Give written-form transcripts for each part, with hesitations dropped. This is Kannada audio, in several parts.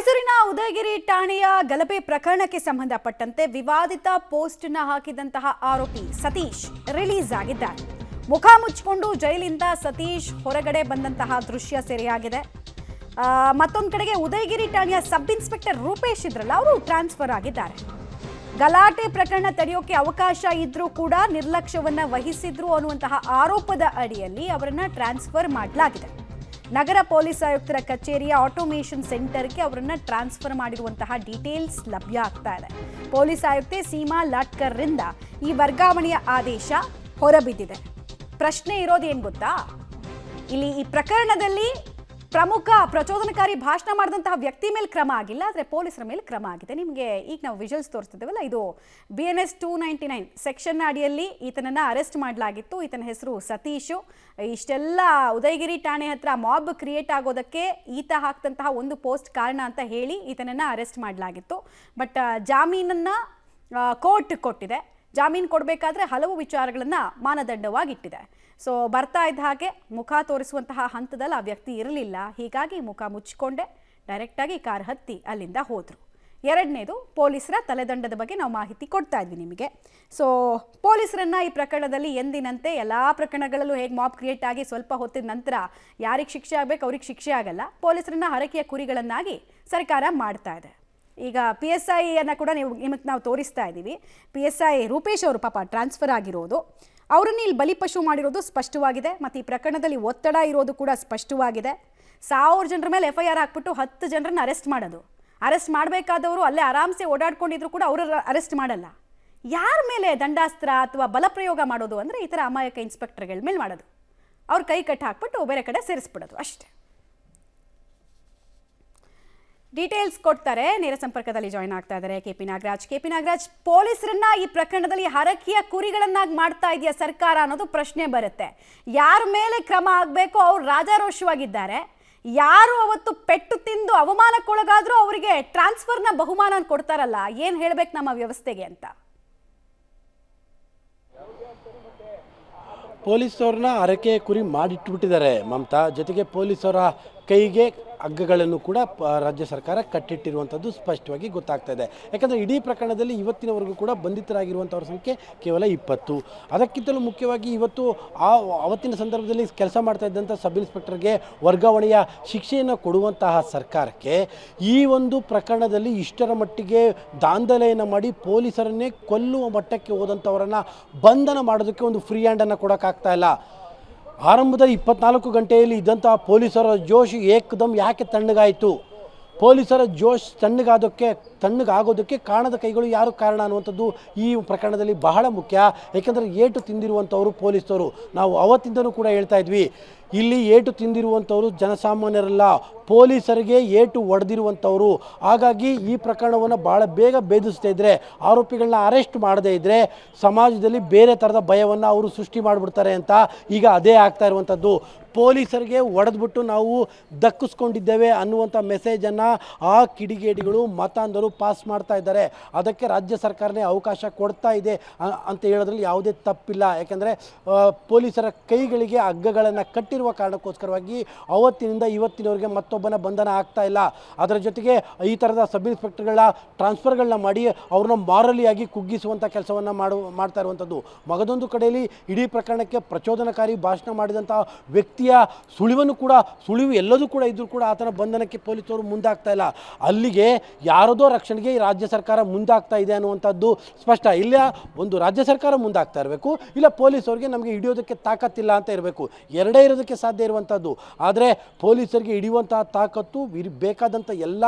ಮೈಸೂರಿನ ಉದಯಗಿರಿ ಠಾಣೆಯ ಗಲಭೆ ಪ್ರಕರಣಕ್ಕೆ ಸಂಬಂಧಪಟ್ಟಂತೆ ವಿವಾದಿತ ಪೋಸ್ಟ್ ಹಾಕಿದಂತಹ ಆರೋಪಿ ಸತೀಶ್ ರಿಲೀಸ್ ಆಗಿದ್ದಾರೆ. ಮುಖ ಮುಚ್ಚಿಕೊಂಡು ಜೈಲಿಂದ ಸತೀಶ್ ಹೊರಗಡೆ ಬಂದಂತಹ ದೃಶ್ಯ ಸೆರೆಯಾಗಿದೆ. ಮತ್ತೊಂದು ಕಡೆಗೆ ಉದಯಗಿರಿ ಠಾಣೆಯ ಸಬ್ ಇನ್ಸ್ಪೆಕ್ಟರ್ ರೂಪೇಶ್ ಇದ್ರಲ್ಲ, ಅವರು ಟ್ರಾನ್ಸ್ಫರ್ ಆಗಿದ್ದಾರೆ. ಗಲಾಟೆ ಪ್ರಕರಣ ತಡೆಯೋಕೆ ಅವಕಾಶ ಇದ್ರೂ ಕೂಡ ನಿರ್ಲಕ್ಷ್ಯವನ್ನ ವಹಿಸಿದ್ರು ಅನ್ನುವಂತಹ ಆರೋಪದ ಅಡಿಯಲ್ಲಿ ಅವರನ್ನ ಟ್ರಾನ್ಸ್ಫರ್ ಮಾಡಲಾಗಿದೆ. ನಗರ ಪೊಲೀಸ್ ಆಯುಕ್ತರ ಕಚೇರಿಯ ಆಟೋಮೇಷನ್ ಸೆಂಟರ್ಗೆ ಅವರನ್ನ ಟ್ರಾನ್ಸ್ಫರ್ ಮಾಡಿರುವಂತಹ ಡೀಟೇಲ್ಸ್ ಲಭ್ಯ ಆಗ್ತಾ ಇದೆ. ಪೊಲೀಸ್ ಆಯುಕ್ತೆ ಸೀಮಾ ಲಾಟ್ಕರ್ರಿಂದ ಈ ವರ್ಗಾವಣೆಯ ಆದೇಶ ಹೊರಬಿದ್ದಿದೆ. ಪ್ರಶ್ನೆ ಇರೋದೇನು ಗೊತ್ತಾ, ಇಲ್ಲಿ ಈ ಪ್ರಕರಣದಲ್ಲಿ ಪ್ರಮುಖ ಪ್ರಚೋದನಕಾರಿ ಭಾಷಣ ಮಾಡಿದಂತಹ ವ್ಯಕ್ತಿ ಮೇಲೆ ಕ್ರಮ ಆಗಿಲ್ಲ, ಆದರೆ ಪೊಲೀಸರ ಮೇಲೆ ಕ್ರಮ ಆಗಿದೆ. ನಿಮಗೆ ಈಗ ನಾವು ವಿಜುವಲ್ಸ್ ತೋರಿಸ್ತಿದ್ದೇವಲ್ಲ, ಇದು BNS 299 ಸೆಕ್ಷನ್ ಅಡಿಯಲ್ಲಿ ಈತನನ್ನು ಅರೆಸ್ಟ್ ಮಾಡಲಾಗಿತ್ತು. ಈತನ ಹೆಸರು ಸತೀಶು. ಇಷ್ಟೆಲ್ಲ ಉದಯಗಿರಿ ಠಾಣೆ ಹತ್ರ ಮಾಬ್ ಕ್ರಿಯೇಟ್ ಆಗೋದಕ್ಕೆ ಈತ ಹಾಕ್ತಂತಹ ಒಂದು ಪೋಸ್ಟ್ ಕಾರಣ ಅಂತ ಹೇಳಿ ಈತನನ್ನು ಅರೆಸ್ಟ್ ಮಾಡಲಾಗಿತ್ತು. ಬಟ್ ಜಾಮೀನನ್ನು ಕೋರ್ಟ್ ಕೊಟ್ಟಿದೆ. ಜಾಮೀನು ಕೊಡಬೇಕಾದ್ರೆ ಹಲವು ವಿಚಾರಗಳನ್ನು ಮಾನದಂಡವಾಗಿಟ್ಟಿದೆ. ಸೊ ಬರ್ತಾ ಇದ್ದ ಹಾಗೆ ಮುಖ ತೋರಿಸುವಂತಹ ಹಂತದಲ್ಲಿ ಆ ವ್ಯಕ್ತಿ ಇರಲಿಲ್ಲ. ಹೀಗಾಗಿ ಮುಖ ಮುಚ್ಚಿಕೊಂಡೆ ಡೈರೆಕ್ಟಾಗಿ ಕಾರ್ ಹತ್ತಿ ಅಲ್ಲಿಂದ ಹೋದರು. ಎರಡನೇದು, ಪೊಲೀಸರ ತಲೆದಂಡದ ಬಗ್ಗೆ ನಾವು ಮಾಹಿತಿ ಕೊಡ್ತಾ ಇದ್ವಿ ನಿಮಗೆ. ಸೊ ಪೊಲೀಸರನ್ನ ಈ ಪ್ರಕರಣದಲ್ಲಿ ಎಂದಿನಂತೆ ಎಲ್ಲ ಪ್ರಕರಣಗಳಲ್ಲೂ ಹೇಗೆ ಮಾಬ್ ಕ್ರಿಯೇಟ್ ಆಗಿ ಸ್ವಲ್ಪ ಹೊತ್ತಿದ ನಂತರ ಯಾರಿಗೆ ಶಿಕ್ಷೆ ಆಗಬೇಕು ಅವ್ರಿಗೆ ಶಿಕ್ಷೆ ಆಗಲ್ಲ, ಪೊಲೀಸರನ್ನ ಹರಕೆಯ ಕುರಿಗಳನ್ನಾಗಿ ಸರ್ಕಾರ ಮಾಡ್ತಾ ಇದೆ. ಈಗ PSI ಅನ್ನು ಕೂಡ ನಿಮಗೆ ನಾವು ತೋರಿಸ್ತಾ ಇದ್ದೀವಿ. PSI ರೂಪೇಶ್ ಅವರು ಪಾಪ ಟ್ರಾನ್ಸ್ಫರ್ ಆಗಿರೋದು, ಅವರನ್ನು ಇಲ್ಲಿ ಬಲಿಪಶು ಮಾಡಿರೋದು ಸ್ಪಷ್ಟವಾಗಿದೆ. ಮತ್ತು ಈ ಪ್ರಕರಣದಲ್ಲಿ ಒತ್ತಡ ಇರೋದು ಕೂಡ ಸ್ಪಷ್ಟವಾಗಿದೆ. 1000 ಜನರ ಮೇಲೆ FIR ಹಾಕ್ಬಿಟ್ಟು 10 ಜನರನ್ನು ಅರೆಸ್ಟ್ ಮಾಡೋದು. ಅರೆಸ್ಟ್ ಮಾಡಬೇಕಾದವರು ಅಲ್ಲೇ ಆರಾಮ್ಸೆ ಓಡಾಡ್ಕೊಂಡಿದ್ರು ಕೂಡ ಅವರು ಅರೆಸ್ಟ್ ಮಾಡಲ್ಲ. ಯಾರ ಮೇಲೆ ದಂಡಾಸ್ತ್ರ ಅಥವಾ ಬಲಪ್ರಯೋಗ ಮಾಡೋದು ಅಂದರೆ ಈ ಥರ ಅಮಾಯಕ ಇನ್ಸ್ಪೆಕ್ಟರ್ಗಳ ಮೇಲೆ ಮಾಡೋದು. ಅವ್ರ ಕೈ ಕಟ್ಟಿ ಹಾಕ್ಬಿಟ್ಟು ಬೇರೆ ಕಡೆ ಸೇರಿಸ್ಬಿಡೋದು ಅಷ್ಟೇ. ಡೀಟೇಲ್ಸ್ ಕೊಡ್ತಾರೆ. ನೇರ ಸಂಪರ್ಕದಲ್ಲಿ ಜಾಯ್ನ್ ಆಗ್ತಾ ಇದ್ದಾರೆ KP ನಾಗರಾಜ್. ಪೊಲೀಸರನ್ನ ಈ ಪ್ರಕರಣದಲ್ಲಿ ಹರಕೆಯ ಕುರಿಗಳನ್ನಾಗಿ ಮಾಡ್ತಾ ಇದೆಯಾ ಸರ್ಕಾರ ಅನ್ನೋದು ಪ್ರಶ್ನೆ ಬರುತ್ತೆ. ಯಾರ ಮೇಲೆ ಕ್ರಮ ಆಗಬೇಕು ಅವ್ರು ರಾಜಾರೋಷವಾಗಿದ್ದಾರೆ. ಯಾರು ಅವತ್ತು ಪೆಟ್ಟು ತಿಂದು ಅವಮಾನಕ್ಕೊಳಗಾದ್ರೂ ಅವರಿಗೆ ಟ್ರಾನ್ಸ್ಫರ್ನ ಬಹುಮಾನ ಕೊಡ್ತಾರಲ್ಲ, ಏನು ಹೇಳ್ಬೇಕು ನಮ್ಮ ವ್ಯವಸ್ಥೆಗೆ ಅಂತ. ಪೊಲೀಸವ್ರನ್ನ ಹರಕೆ ಕುರಿ ಮಾಡಿಟ್ಬಿಟ್ಟಿದ್ದಾರೆ ಮಮತಾ. ಜೊತೆಗೆ ಪೊಲೀಸರ ಕೈಗೆ ಹಗ್ಗಗಳನ್ನು ಕೂಡ ರಾಜ್ಯ ಸರ್ಕಾರ ಕಟ್ಟಿಟ್ಟಿರುವಂಥದ್ದು ಸ್ಪಷ್ಟವಾಗಿ ಗೊತ್ತಾಗ್ತಾ ಇದೆ. ಯಾಕಂದರೆ ಇಡೀ ಪ್ರಕರಣದಲ್ಲಿ ಇವತ್ತಿನವರೆಗೂ ಕೂಡ ಬಂಧಿತರಾಗಿರುವಂಥವ್ರ ಸಂಖ್ಯೆ ಕೇವಲ 20. ಅದಕ್ಕಿಂತಲೂ ಮುಖ್ಯವಾಗಿ ಇವತ್ತು ಅವತ್ತಿನ ಸಂದರ್ಭದಲ್ಲಿ ಕೆಲಸ ಮಾಡ್ತಾ ಇದ್ದಂಥ ಸಬ್ ಇನ್ಸ್ಪೆಕ್ಟರ್ಗೆ ವರ್ಗಾವಣೆಯ ಶಿಕ್ಷೆಯನ್ನು ಕೊಡುವಂತಹ ಸರ್ಕಾರಕ್ಕೆ ಈ ಒಂದು ಪ್ರಕರಣದಲ್ಲಿ ಇಷ್ಟರ ಮಟ್ಟಿಗೆ ದಾಂಧಲೆಯನ್ನು ಮಾಡಿ ಪೊಲೀಸರನ್ನೇ ಕೊಲ್ಲುವ ಮಟ್ಟಕ್ಕೆ ಹೋದಂಥವರನ್ನು ಬಂಧನ ಮಾಡೋದಕ್ಕೆ ಒಂದು ಫ್ರೀ ಹ್ಯಾಂಡನ್ನು ಕೊಡೋಕ್ಕಾಗ್ತಾ ಇಲ್ಲ. ಆರಂಭದ 24 ಗಂಟೆಯಲ್ಲಿ ಇದ್ದಂತಹ ಪೊಲೀಸರ ಜೋಶ್ ಏಕದಮ್ ಯಾಕೆ ತಣ್ಣಗಾಯಿತು? ಪೊಲೀಸರ ಜೋಶ್ ತಣ್ಣಗಾಗೋದಕ್ಕೆ ಕಾಣದ ಕೈಗಳು ಯಾರು ಕಾರಣ ಅನ್ನುವಂಥದ್ದು ಈ ಪ್ರಕರಣದಲ್ಲಿ ಬಹಳ ಮುಖ್ಯ. ಏಕೆಂದರೆ ಏಟು ತಿಂದಿರುವಂಥವರು ಪೊಲೀಸರು. ನಾವು ಅವತ್ತಿಂದನೂ ಕೂಡ ಹೇಳ್ತಾ ಇದ್ವಿ, ಇಲ್ಲಿ ಏಟು ತಿಂದಿರುವಂಥವರು ಜನಸಾಮಾನ್ಯರಲ್ಲ, ಪೊಲೀಸರಿಗೆ ಏಟು ಹೊಡೆದಿರುವಂಥವರು. ಹಾಗಾಗಿ ಈ ಪ್ರಕರಣವನ್ನು ಭಾಳ ಬೇಗ ಭೇದಿಸ್ತಾ ಇದ್ದರೆ, ಆರೋಪಿಗಳನ್ನ ಅರೆಸ್ಟ್ ಮಾಡದೇ ಇದ್ದರೆ ಸಮಾಜದಲ್ಲಿ ಬೇರೆ ಥರದ ಭಯವನ್ನು ಅವರು ಸೃಷ್ಟಿ ಮಾಡಿಬಿಡ್ತಾರೆ ಅಂತ ಈಗ ಅದೇ ಆಗ್ತಾ ಇರುವಂಥದ್ದು. ಪೊಲೀಸರಿಗೆ ಹೊಡೆದ್ಬಿಟ್ಟು ನಾವು ದಕ್ಕಿಸ್ಕೊಂಡಿದ್ದೇವೆ ಅನ್ನುವಂಥ ಮೆಸೇಜನ್ನು ಆ ಕಿಡಿಗೇಡಿಗಳು ಮತಾಂಧರು ಪಾಸ್ ಮಾಡ್ತಾ ಇದ್ದಾರೆ. ಅದಕ್ಕೆ ರಾಜ್ಯ ಸರ್ಕಾರನೇ ಅವಕಾಶ ಕೊಡ್ತಾ ಇದೆ ಅಂತ ಹೇಳೋದ್ರಲ್ಲಿ ಯಾವುದೇ ತಪ್ಪಿಲ್ಲ. ಯಾಕೆಂದರೆ ಪೊಲೀಸರ ಕೈಗಳಿಗೆ ಹಗ್ಗಗಳನ್ನು ಕಟ್ಟಿರುವ ಕಾರಣಕ್ಕೋಸ್ಕರವಾಗಿ ಅವತ್ತಿನಿಂದ ಇವತ್ತಿನವರೆಗೆ ಮತ್ತೊಬ್ಬನ ಬಂಧನ ಆಗ್ತಾ ಇಲ್ಲ. ಅದರ ಜೊತೆಗೆ ಈ ಥರದ ಸಬ್ ಇನ್ಸ್ಪೆಕ್ಟರ್ಗಳ ಟ್ರಾನ್ಸ್ಫರ್ಗಳನ್ನ ಮಾಡಿ ಅವ್ರನ್ನ ಮಾರಲಿಯಾಗಿ ಕುಗ್ಗಿಸುವಂಥ ಕೆಲಸವನ್ನು ಮಾಡ್ತಾ ಇರುವಂಥದ್ದು. ಮಗದೊಂದು ಕಡೆಯಲ್ಲಿ ಇಡೀ ಪ್ರಕರಣಕ್ಕೆ ಪ್ರಚೋದನಕಾರಿ ಭಾಷಣ ಮಾಡಿದಂಥ ವ್ಯಕ್ತಿಯ ಸುಳಿವು ಎಲ್ಲದೂ ಕೂಡ ಇದ್ರೂ ಕೂಡ ಆತನ ಬಂಧನಕ್ಕೆ ಪೊಲೀಸರು ಮುಂದಾಗ್ತಾ ಇಲ್ಲ. ಅಲ್ಲಿಗೆ ಯಾರದೋ ರಕ್ಷಣೆಗೆ ರಾಜ್ಯ ಸರ್ಕಾರ ಮುಂದಾಗ್ತಾ ಇದೆ ಅನ್ನುವಂಥದ್ದು ಸ್ಪಷ್ಟ. ಇಲ್ಲ ಒಂದು ರಾಜ್ಯ ಸರ್ಕಾರ ಮುಂದಾಗ್ತಾ ಇರಬೇಕು, ಇಲ್ಲ ಪೊಲೀಸರಿಗೆ ನಮಗೆ ಹಿಡಿಯೋದಕ್ಕೆ ತಾಕತ್ತಿಲ್ಲ ಅಂತ ಇರಬೇಕು. ಎರಡೇ ಇರೋದಕ್ಕೆ ಸಾಧ್ಯ ಇರುವಂಥದ್ದು. ಆದರೆ ಪೊಲೀಸರಿಗೆ ಹಿಡಿಯುವಂತಹ ತಾಕತ್ತು ಬೇಕಾದಂಥ ಎಲ್ಲ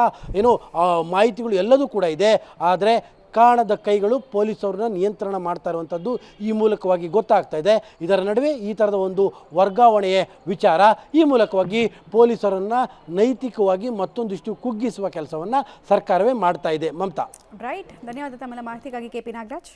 ಮಾಹಿತಿಗಳು ಎಲ್ಲದೂ ಕೂಡ ಇದೆ. ಆದರೆ ಕಾಣದ ಕೈಗಳು ಪೊಲೀಸರನ್ನ ನಿಯಂತ್ರಣ ಮಾಡ್ತಾ ಇರುವಂಥದ್ದು ಈ ಮೂಲಕವಾಗಿ ಗೊತ್ತಾಗ್ತಾ ಇದೆ. ಇದರ ನಡುವೆ ಈ ಥರದ ಒಂದು ವರ್ಗಾವಣೆಯ ವಿಚಾರ ಈ ಮೂಲಕವಾಗಿ ಪೊಲೀಸರನ್ನು ನೈತಿಕವಾಗಿ ಮತ್ತೊಂದಿಷ್ಟು ಕುಗ್ಗಿಸುವ ಕೆಲಸವನ್ನು ಸರ್ಕಾರವೇ ಮಾಡ್ತಾ ಇದೆ. ಮಮತಾ. ರೈಟ್, ಧನ್ಯವಾದ ತಮ್ಮ ಮಾಹಿತಿಗಾಗಿ KP ನಾಗರಾಜ್.